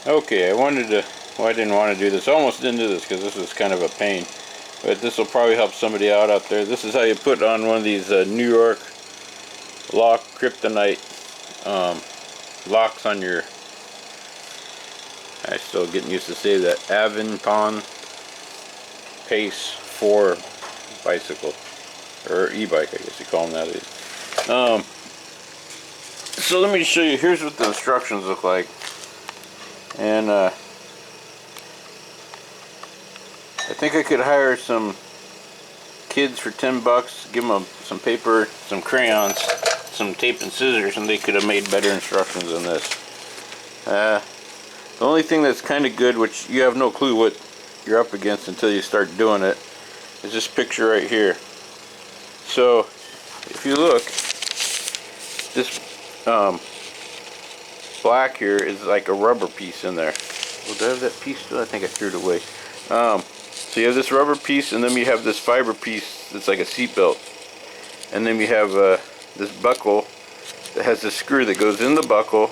Okay, well, I didn't want to do this. I almost didn't do this because this was kind of a pain. But this will probably help somebody out there. This is how you put on one of these New York lock Kryptonite locks on your, I'm still getting used to say that, Aventon Pace 4 bicycle. Or e-bike, I guess you call them nowadays. So let me show you, here's what the instructions look like. And I think I could hire some kids for 10 bucks, give them some paper, some crayons, some tape and scissors, and they could have made better instructions than this. The only thing that's kind of good, which you have no clue what you're up against until you start doing it, is this picture right here. So if you look, this black here is like a rubber piece in there. Well, do I have that piece still? I think I threw it away. So you have this rubber piece, and then you have this fiber piece that's like a seat belt. And then you have this buckle that has this screw that goes in the buckle.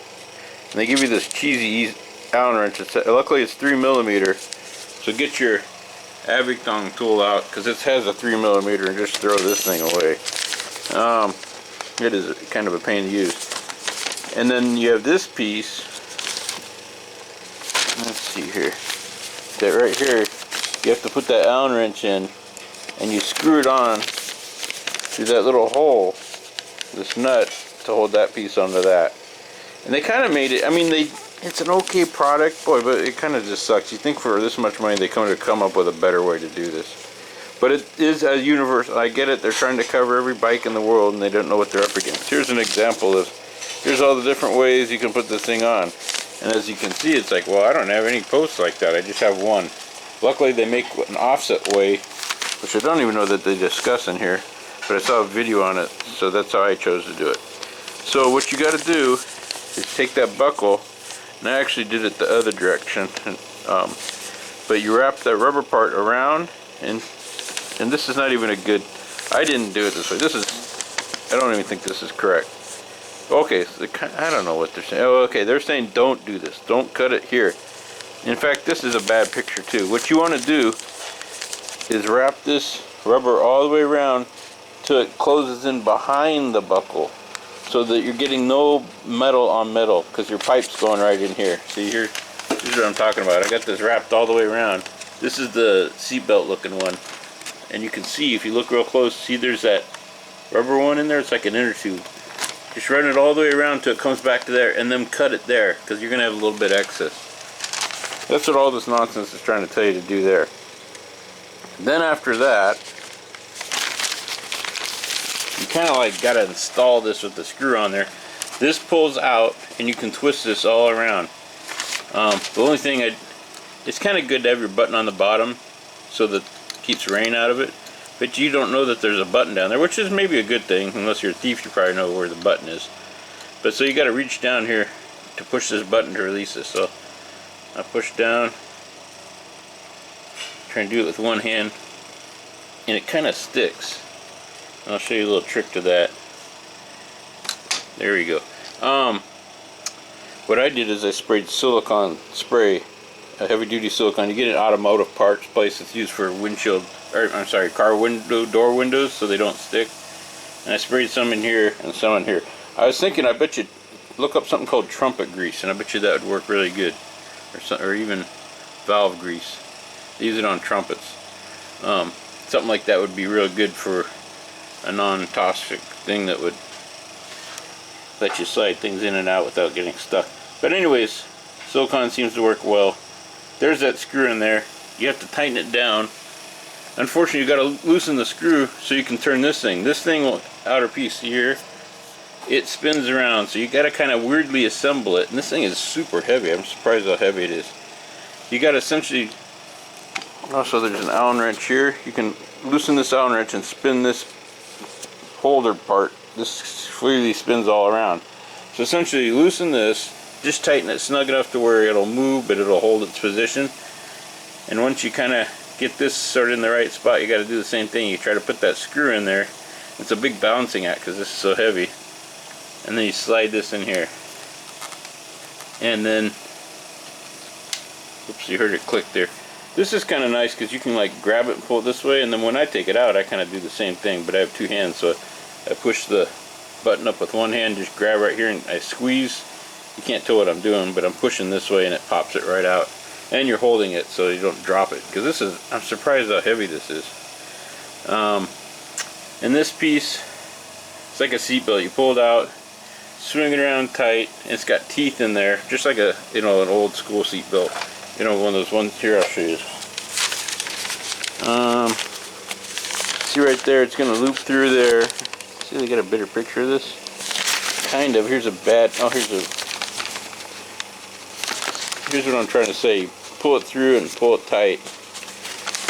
And they give you this cheesy Allen wrench. Luckily it's 3mm. So get your Aventon tool out, because it has a 3mm, and just throw this thing away. It is kind of a pain to use. And then you have this piece. Let's see here. That right here, you have to put that Allen wrench in, and you screw it on through that little hole, this nut, to hold that piece onto that. And they kind of made it, I mean, it's an okay product, boy, but it kind of just sucks. You think for this much money they come up with a better way to do this. But it is a universal, I get it, they're trying to cover every bike in the world and they don't know what they're up against. Here's an example of, here's all the different ways you can put this thing on. And as you can see, it's like, well, I don't have any posts like that, I just have one. Luckily they make an offset way, which I don't even know that they discuss in here, but I saw a video on it, so that's how I chose to do it. So what you got to do is take that buckle, and I actually did it the other direction, but you wrap that rubber part around, and this is not even a good, I didn't do it this way. This is, I don't even think this is correct. Okay, so I don't know what they're saying. Oh, okay, they're saying don't do this. Don't cut it here. In fact, this is a bad picture too. What you want to do is wrap this rubber all the way around till it closes in behind the buckle, so that you're getting no metal on metal, because your pipe's going right in here. See here, this is what I'm talking about. I got this wrapped all the way around. This is the seatbelt looking one. And you can see, if you look real close, see there's that rubber one in there? It's like an inner tube. Just run it all the way around till it comes back to there, and then cut it there, because you're going to have a little bit excess. That's what all this nonsense is trying to tell you to do there. Then after that, you kind of like got to install this with the screw on there. This pulls out, and you can twist this all around. The only thing, it's kind of good to have your button on the bottom, so that it keeps rain out of it. But you don't know that there's a button down there, which is maybe a good thing. Unless you're a thief, you probably know where the button is. But so you got to reach down here to push this button to release this. So I push down, try and do it with one hand, and it kind of sticks. I'll show you a little trick to that. There we go. What I did is I sprayed silicone spray, a heavy duty silicone. You get an automotive parts place. It's used for windshield, or I'm sorry, car window, door windows, so they don't stick. And I sprayed some in here and some in here. I was thinking, I bet you look up something called trumpet grease, and I bet you that would work really good, or even valve grease. They use it on trumpets. Something like that would be real good for a non-toxic thing that would let you slide things in and out without getting stuck. But anyways, silicone seems to work well. There's that screw in there. You have to tighten it down. Unfortunately, you got to loosen the screw so you can turn this thing. This thing, outer piece here, it spins around, so you got to kind of weirdly assemble it. And this thing is super heavy. I'm surprised how heavy it is. You got to essentially, also there's an Allen wrench here. You can loosen this Allen wrench and spin this holder part. This freely spins all around. So essentially you loosen this, just tighten it snug enough to where it'll move, but it'll hold its position. And once you kind of get this sort of in the right spot, you got to do the same thing. You try to put that screw in there. It's a big balancing act because this is so heavy. And then you slide this in here. And then Oops, you heard it click there. This is kind of nice because you can like grab it and pull it this way, and then when I take it out I kind of do the same thing, but I have two hands, so I push the button up with one hand, just grab right here and I squeeze. You can't tell what I'm doing, but I'm pushing this way and it pops it right out. And you're holding it so you don't drop it, because this is, I'm surprised how heavy this is. And this piece, it's like a seat belt. You pull it out, swing it around tight, and it's got teeth in there, just like a, you know, an old school seat belt. You know, one of those ones here. I'll show you. See right there, it's gonna loop through there. See, they got a better picture of this. Kind of. Here's a bad. Oh, here's what I'm trying to say. Pull it through and pull it tight,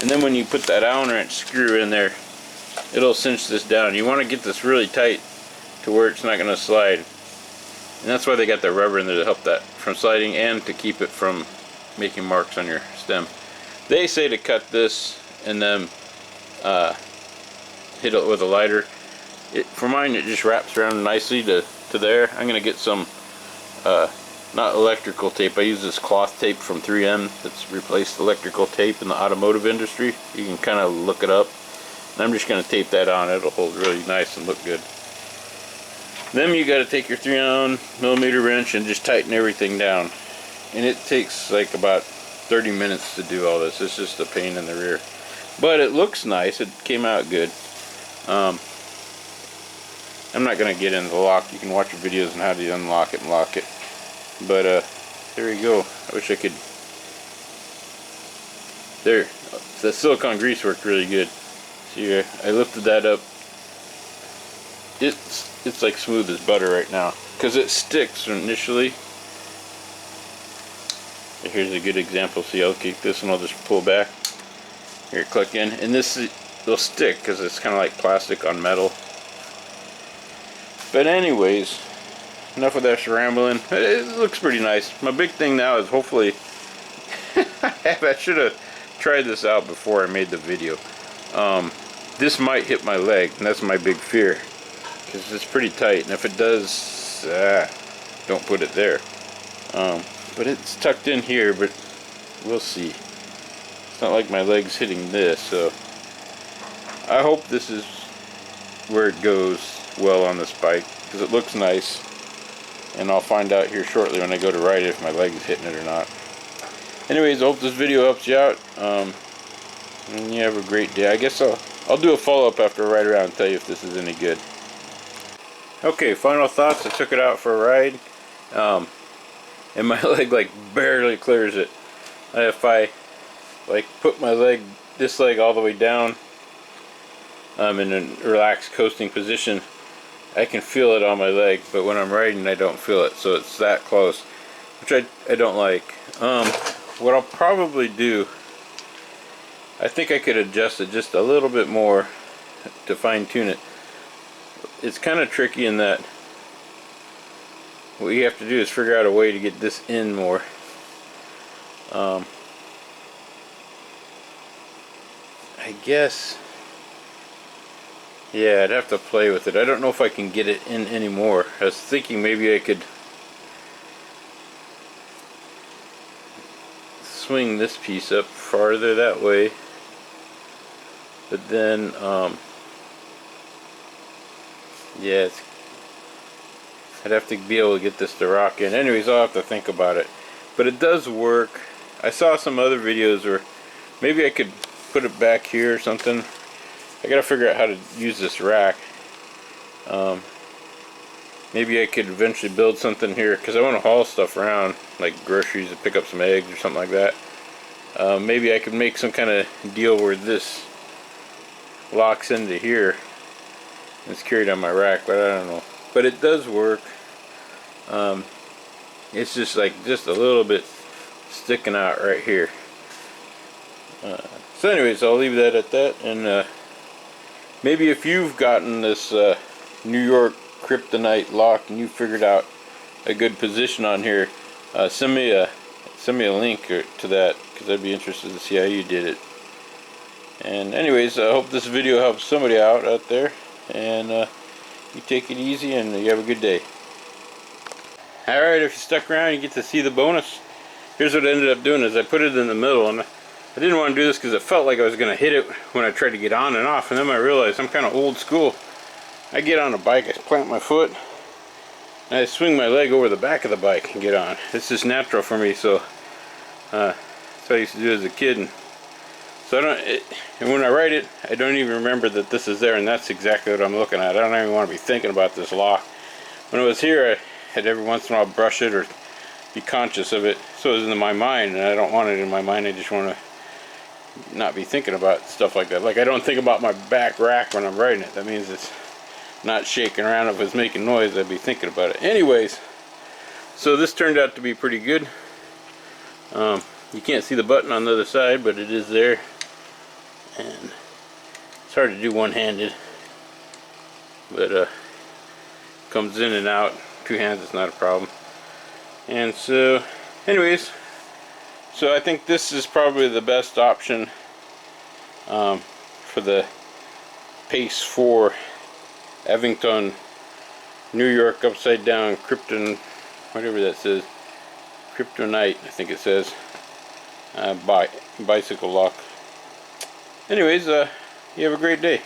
and then when you put that Allen wrench screw in there, it'll cinch this down. You want to get this really tight to where it's not going to slide, and that's why they got the rubber in there to help that from sliding and to keep it from making marks on your stem. They say to cut this and then hit it with a lighter. For mine, it just wraps around nicely to there. I'm going to get some not electrical tape. I use this cloth tape from 3M that's replaced electrical tape in the automotive industry. You can kind of look it up. And I'm just going to tape that on. It'll hold really nice and look good. Then you got to take your 3mm wrench and just tighten everything down. And it takes like about 30 minutes to do all this. It's just a pain in the rear. But it looks nice. It came out good. I'm not going to get into the lock. You can watch videos on how to unlock it and lock it. But there you go. I wish I could. There, the silicone grease worked really good. See, I lifted that up. It's like smooth as butter right now because it sticks initially. Here's a good example. See, I'll keep this and I'll just pull back. Here, click in, and this will stick because it's kind of like plastic on metal. But anyways, enough of that rambling. It looks pretty nice. My big thing now is hopefully I should have tried this out before I made the video. This might hit my leg, and that's my big fear because it's pretty tight, and if it does, don't put it there. But it's tucked in here, but we'll see. It's not like my leg's hitting this, so I hope this is where it goes well on this bike because it looks nice, and I'll find out here shortly when I go to ride it if my leg is hitting it or not. Anyways, I hope this video helps you out, and you have a great day. I guess I'll do a follow-up after I ride around and tell you if this is any good. Okay, final thoughts. I took it out for a ride, and my leg like barely clears it. If I like put my leg, this leg all the way down, in a relaxed coasting position, I can feel it on my leg, but when I'm riding I don't feel it, so it's that close, which I don't like. What I'll probably do, I think I could adjust it just a little bit more to fine tune it. It's kind of tricky in that what you have to do is figure out a way to get this in more. I guess, yeah, I'd have to play with it. I don't know if I can get it in anymore. I was thinking maybe I could swing this piece up farther that way, but then yeah, I'd have to be able to get this to rock in. Anyways, I'll have to think about it, but it does work. I saw some other videos where maybe I could put it back here or something. I gotta figure out how to use this rack. Maybe I could eventually build something here because I want to haul stuff around, like groceries, to pick up some eggs or something like that. Maybe I could make some kind of deal where this locks into here and it's carried on my rack, but I don't know. But it does work. It's just like just a little bit sticking out right here. So anyways, I'll leave that at that, and maybe if you've gotten this New York Kryptonite lock and you figured out a good position on here, send me a link to that because I'd be interested to see how you did it. And anyways, I hope this video helps somebody out there, and you take it easy and you have a good day. Alright, if you stuck around, you get to see the bonus here's what I ended up doing is I put it in the middle, and I didn't want to do this because it felt like I was going to hit it when I tried to get on and off, and then I realized I'm kind of old school. I get on a bike, I plant my foot, and I swing my leg over the back of the bike and get on. It's just natural for me, so that's what I used to do as a kid. And so and when I write it, I don't even remember that this is there, and that's exactly what I'm looking at. I don't even want to be thinking about this lock. When it was here, I had every once in a while brush it or be conscious of it, so it was in my mind, and I don't want it in my mind. I just want to not be thinking about stuff like that. Like, I don't think about my back rack when I'm writing it. That means it's not shaking around. If it's making noise, I'd be thinking about it. Anyways, so this turned out to be pretty good. You can't see the button on the other side, but it is there. And it's hard to do one-handed, but comes in and out. Two hands, it's not a problem. And so, anyways, so I think this is probably the best option for the Pace 4 Aventon New York upside down Krypton, whatever that says, Kryptonite, I think it says, bicycle lock. Anyways, you have a great day.